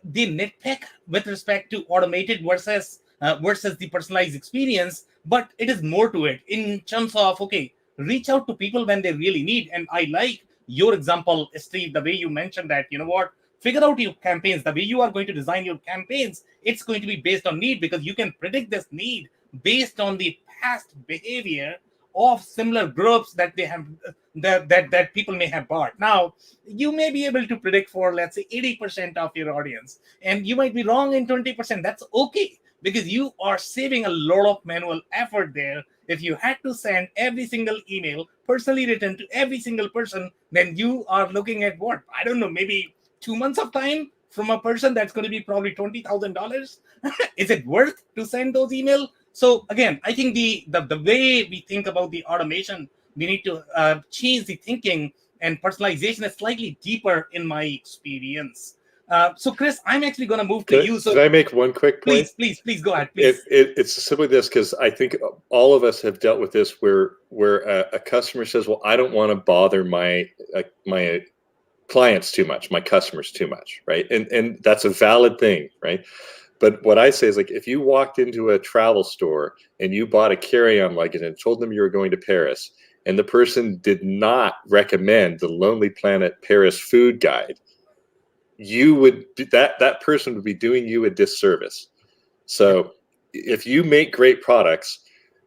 A: they nitpick with respect to automated versus the personalized experience, but it is more to it in terms of, okay, reach out to people when they really need. And I like your example, Steve, the way you mentioned that, you know what, figure out your campaigns, the way you are going to design your campaigns. It's going to be based on need, because you can predict this need based on the past behavior of similar groups that they have that people may have bought. Now, you may be able to predict for, let's say, 80% of your audience, and you might be wrong in 20%. That's okay, because you are saving a lot of manual effort there. If you had to send every single email personally written to every single person, then you are looking at what? I don't know, maybe 2 months of time from a person that's going to be probably $20,000. Is it worth to send those emails? So again, I think the way we think about the automation, we need to change the thinking, and personalization is slightly deeper in my experience. So Chris, I'm actually going to move to you. So
B: can I make one quick point?
A: Please go ahead. Please.
B: It's simply this, because I think all of us have dealt with this, where a customer says, well, I don't want to bother my clients too much, my customers too much, right? And that's a valid thing, right? But what I say is, like, if you walked into a travel store and you bought a carry-on luggage and told them you were going to Paris, and the person did not recommend the Lonely Planet Paris food guide, you would that person would be doing you a disservice. So if you make great products,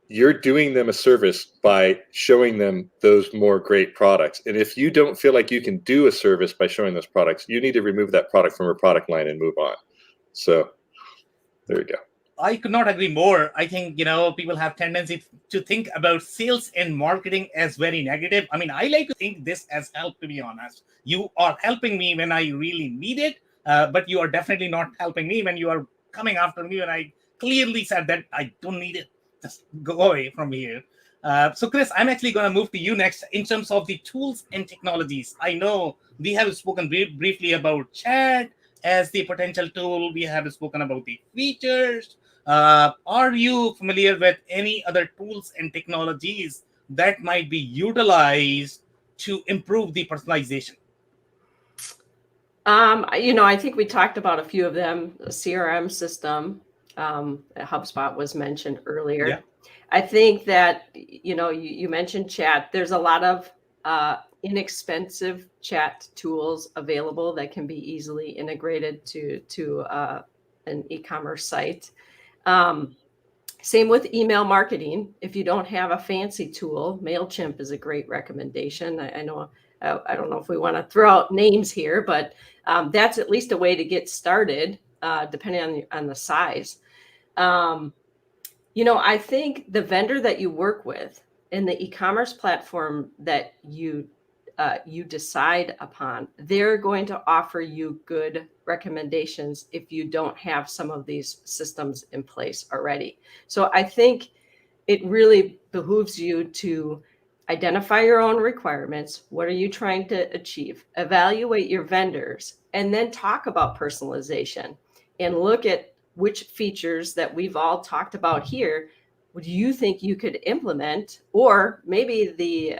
B: you're doing them a service by showing them those more great products. And if you don't feel like you can do a service by showing those products, you need to remove that product from your product line and move on. So there you go.
A: I could not agree more. I think, you know, people have tendency to think about sales and marketing as very negative. I mean, I like to think this as help, to be honest. You are helping me when I really need it, but you are definitely not helping me when you are coming after me when I clearly said that I don't need it. Just go away from here. So Chris, I'm actually going to move to you next in terms of the tools and technologies. I know we have spoken briefly about chat as the potential tool. We have spoken about the features. Are you familiar with any other tools and technologies that might be utilized to improve the personalization?
C: You know, I think we talked about a few of them. The CRM system, HubSpot was mentioned earlier.
A: Yeah.
C: I think that, you know, you mentioned chat. There's a lot of inexpensive chat tools available that can be easily integrated to an e-commerce site. Same with email marketing. If you don't have a fancy tool, MailChimp is a great recommendation. I know, I don't know if we want to throw out names here, but that's at least a way to get started, depending on the size. You know, I think the vendor that you work with and the e-commerce platform that you decide upon, they're going to offer you good recommendations if you don't have some of these systems in place already. So I think it really behooves you to identify your own requirements. What are you trying to achieve? Evaluate your vendors, and then talk about personalization and look at which features that we've all talked about here do you think you could implement, or maybe the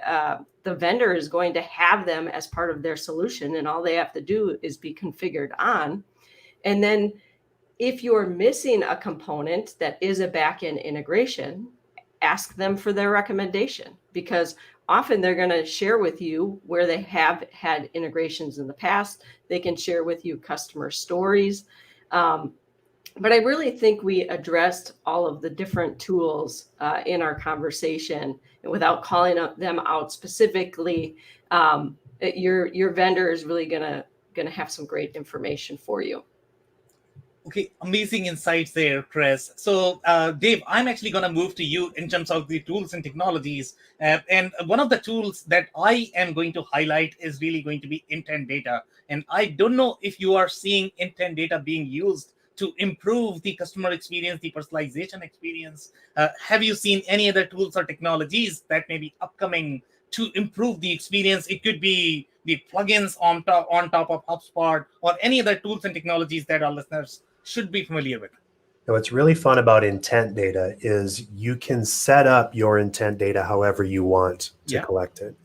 C: vendor is going to have them as part of their solution, and all they have to do is be configured on. And then if you're missing a component that is a backend integration, ask them for their recommendation, because often they're going to share with you where they have had integrations in the past. They can share with you customer stories. But I really think we addressed all of the different tools in our conversation, and without calling them out specifically, your vendor is really gonna have some great information for you.
A: Okay, amazing insights there, Chris. So, Dave, I'm actually going to move to you in terms of the tools and technologies. And one of the tools that I am going to highlight is really going to be intent data. And I don't know if you are seeing intent data being used to improve the customer experience, the personalization experience. Have you seen any other tools or technologies that may be upcoming to improve the experience? It could be the plugins on top of HubSpot or any other tools and technologies that our listeners should be familiar with.
D: Now, what's really fun about intent data is you can set up your intent data however you want to collect it.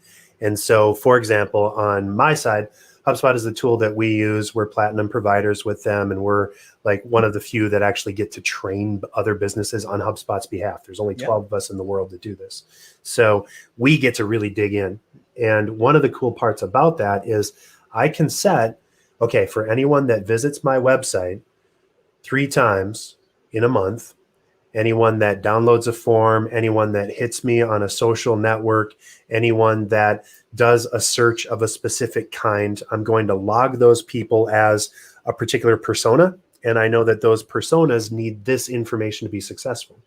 D: And so, for example, on my side, HubSpot is the tool that we use. We're platinum providers with them, and we're like one of the few that actually get to train other businesses on HubSpot's behalf. There's only 12 of us in the world that do this. So we get to really dig in. And one of the cool parts about that is I can set, okay, for anyone that visits my website 3 times in a month, anyone that downloads a form, anyone that hits me on a social network, anyone that does a search of a specific kind, I'm going to log those people as a particular persona. And I know that those personas need this information to be successful.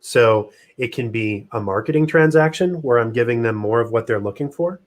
D: So it can be a marketing transaction where I'm giving them more of what they're looking for.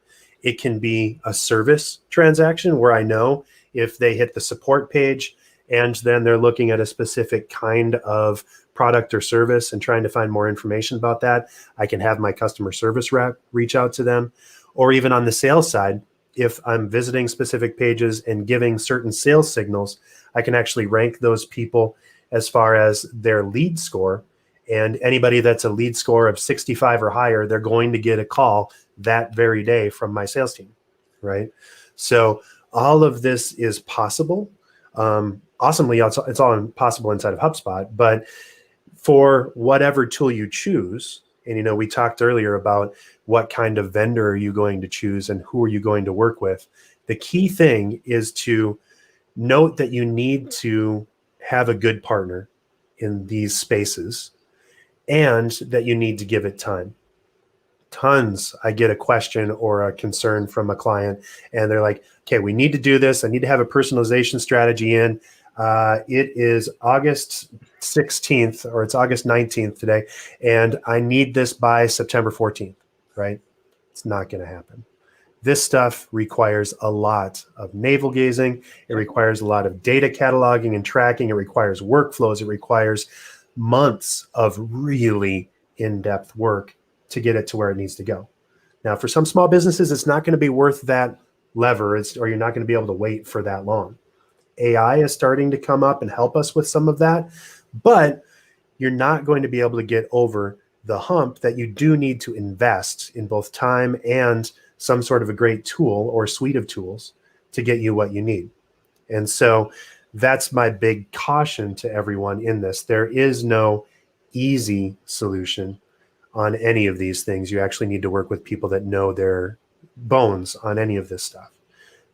D: It can be a service transaction where I know if they hit the support page, and then they're looking at a specific kind of product or service and trying to find more information about that, I can have my customer service rep reach out to them. Or even on the sales side, if I'm visiting specific pages and giving certain sales signals, I can actually rank those people as far as their lead score. And anybody that's a lead score of 65 or higher, they're going to get a call that very day from my sales team, right? So all of this is possible. Awesomely, it's all possible inside of HubSpot, but for whatever tool you choose, and we talked earlier about what kind of vendor are you going to choose and who are you going to work with. The key thing is to note that you need to have a good partner in these spaces and that you need to give it time. Tons. I get a question or a concern from a client and they're like, okay, we need to do this. I need to have a personalization strategy in. It is August 16th or it's August 19th today. And I need this by September 14th, right? It's not going to happen. This stuff requires a lot of navel gazing. It requires a lot of data cataloging and tracking. It requires workflows. It requires months of really in-depth work to get it to where it needs to go. Now, for some small businesses, it's not going to be worth that lever, or you're not going to be able to wait for that long. AI is starting to come up and help us with some of that, but you're not going to be able to get over the hump that you do need to invest in both time and some sort of a great tool or suite of tools to get you what you need. And so that's my big caution to everyone in this. There is no easy solution on any of these things. You actually need to work with people that know their bones on any of this stuff.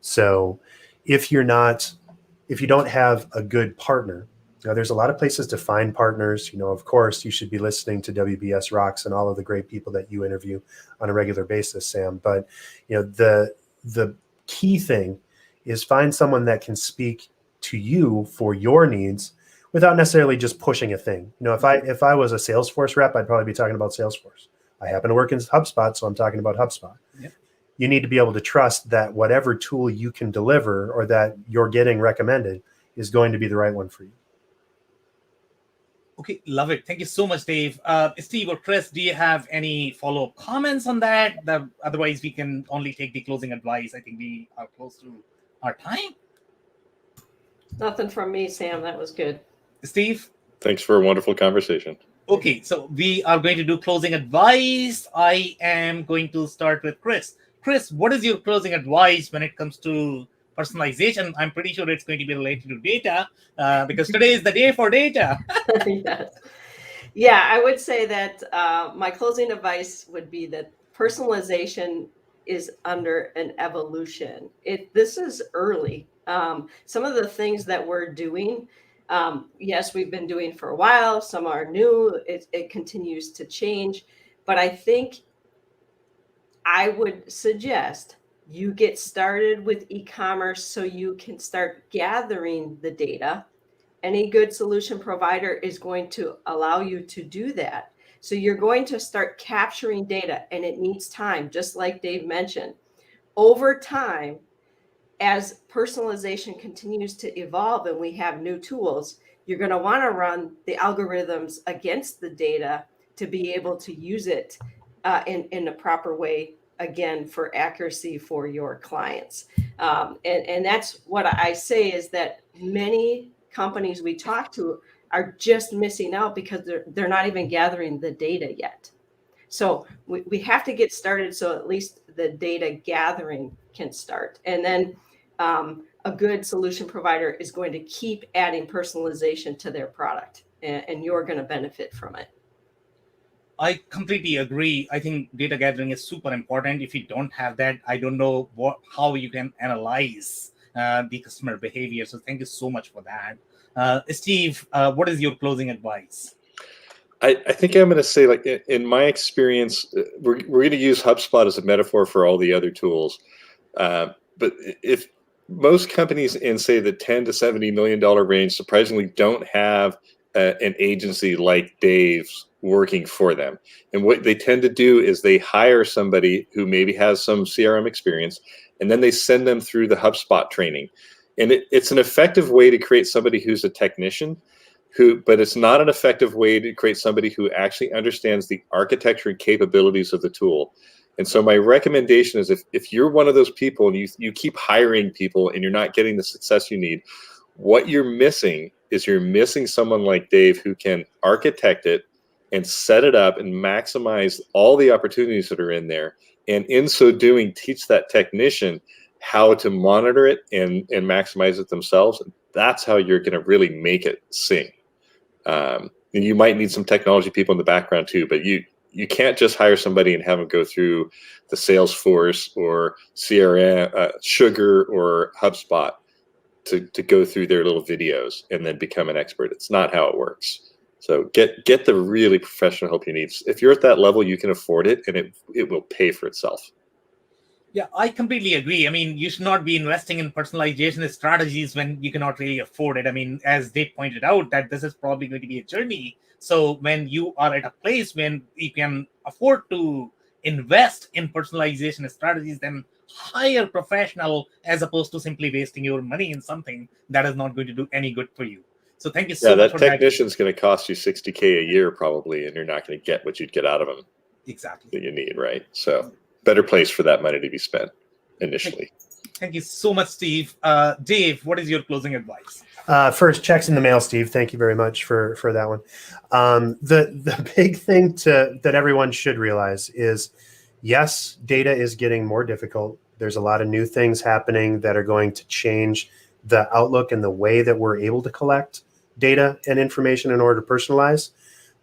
D: So if you don't have a good partner, now there's a lot of places to find partners. Of course, you should be listening to WBS Rocks and all of the great people that you interview on a regular basis, Sam. But the key thing is find someone that can speak to you for your needs without necessarily just pushing a thing. If I was a Salesforce rep, I'd probably be talking about Salesforce. I happen to work in HubSpot, so I'm talking about HubSpot. Yep. You need to be able to trust that whatever tool you can deliver or that you're getting recommended is going to be the right one for you.
A: Okay, love it. Thank you so much, Dave. Steve or Chris, do you have any follow-up comments on that? Otherwise, we can only take the closing advice. I think we are close to our time.
C: Nothing from me, Sam. That was good.
A: Steve?
B: Thanks for a wonderful conversation.
A: Okay, so we are going to do closing advice. I am going to start with Chris. Chris, what is your closing advice when it comes to personalization? I'm pretty sure it's going to be related to data because today is the day for data.
C: Yes. Yeah, I would say that my closing advice would be that personalization is under an evolution. This is early. Some of the things that we're doing, yes, we've been doing for a while. Some are new. It continues to change. But I think I would suggest You get started with e-commerce so you can start gathering the data. Any good solution provider is going to allow you to do that. So you're going to start capturing data, and it needs time, just like Dave mentioned. Over time, as personalization continues to evolve and we have new tools, you're going to want to run the algorithms against the data to be able to use it in a proper way, again, for accuracy for your clients. And that's what I say, is that many companies we talk to are just missing out because they're not even gathering the data yet. So we have to get started so at least the data gathering can start. And then a good solution provider is going to keep adding personalization to their product, and you're going to benefit from it.
A: I completely agree. I think data gathering is super important. If you don't have that, I don't know how you can analyze the customer behavior. So thank you so much for that. Steve, what is your closing advice?
B: I think I'm going to say, like, in my experience, we're going to use HubSpot as a metaphor for all the other tools. But if most companies in, say, the $10 to $70 million range surprisingly don't have an agency like Dave's working for them. And what they tend to do is they hire somebody who maybe has some CRM experience, and then they send them through the HubSpot training. And it's an effective way to create somebody who's a technician, but it's not an effective way to create somebody who actually understands the architecture and capabilities of the tool. And so my recommendation is, if you're one of those people and you keep hiring people and you're not getting the success you need, what you're missing is you're missing someone like Dave who can architect it and set it up and maximize all the opportunities that are in there. And in so doing, teach that technician how to monitor it and maximize it themselves. That's how you're going to really make it sing. And you might need some technology people in the background too, but you can't just hire somebody and have them go through the Salesforce or CRM, Sugar or HubSpot to go through their little videos and then become an expert. It's not how it works. So get the really professional help you need. If you're at that level, you can afford it, and it will pay for itself.
A: Yeah, I completely agree. I mean, you should not be investing in personalization strategies when you cannot really afford it. I mean, as Dave pointed out, that this is probably going to be a journey. So when you are at a place when you can afford to invest in personalization strategies, then hire a professional as opposed to simply wasting your money in something that is not going to do any good for you. So thank you so much for that.
B: That technician's going to cost you $60K a year probably, and you're not going to get what you'd get out of them.
A: Exactly.
B: That you need, right? So better place for that money to be spent initially.
A: Thank you so much, Steve. Dave, what is your closing advice?
D: First, checks in the mail, Steve. Thank you very much for that one. The big thing that everyone should realize is, yes, data is getting more difficult. There's a lot of new things happening that are going to change the outlook and the way that we're able to collect data and information in order to personalize.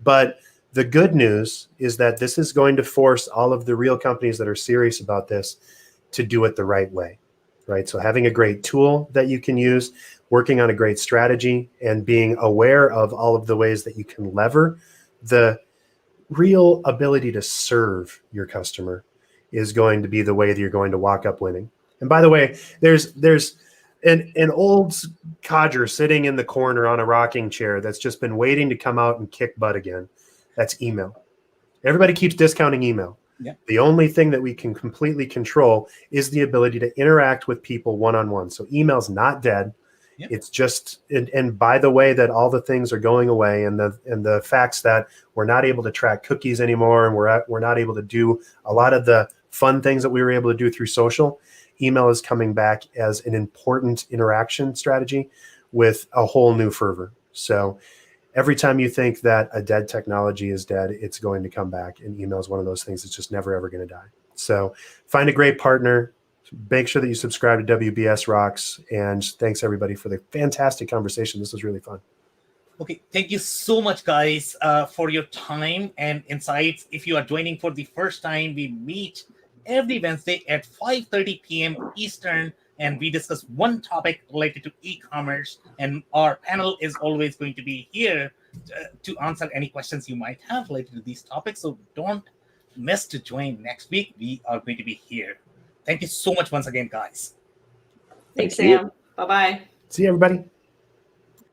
D: But the good news is that this is going to force all of the real companies that are serious about this to do it the right way, right? So having a great tool that you can use, working on a great strategy, and being aware of all of the ways that you can lever the real ability to serve your customer is going to be the way that you're going to walk up winning. And by the way, there's an old codger sitting in the corner on a rocking chair that's just been waiting to come out and kick butt again. That's email. Everybody keeps discounting email.
A: Yeah.
D: The only thing that we can completely control is the ability to interact with people one-on-one. So email's not dead.
A: Yeah.
D: It's just, and by the way that all the things are going away, and the facts that we're not able to track cookies anymore, and we're not able to do a lot of the fun things that we were able to do through social, email is coming back as an important interaction strategy with a whole new fervor. So every time you think that a dead technology is dead, it's going to come back. And email is one of those things that's just never, ever going to die. So find a great partner. Make sure that you subscribe to WBS Rocks. And thanks, everybody, for the fantastic conversation. This was really fun.
A: Okay, thank you so much, guys, for your time and insights. If you are joining for the first time, we meet every Wednesday at 5:30 p.m. Eastern, and we discuss one topic related to e-commerce. And our panel is always going to be here to answer any questions you might have related to these topics. So don't miss to join next week. We are going to be here. Thank you so much once again, guys.
C: Thanks,
B: Thank you.
C: Sam. Bye-bye.
D: See you, everybody.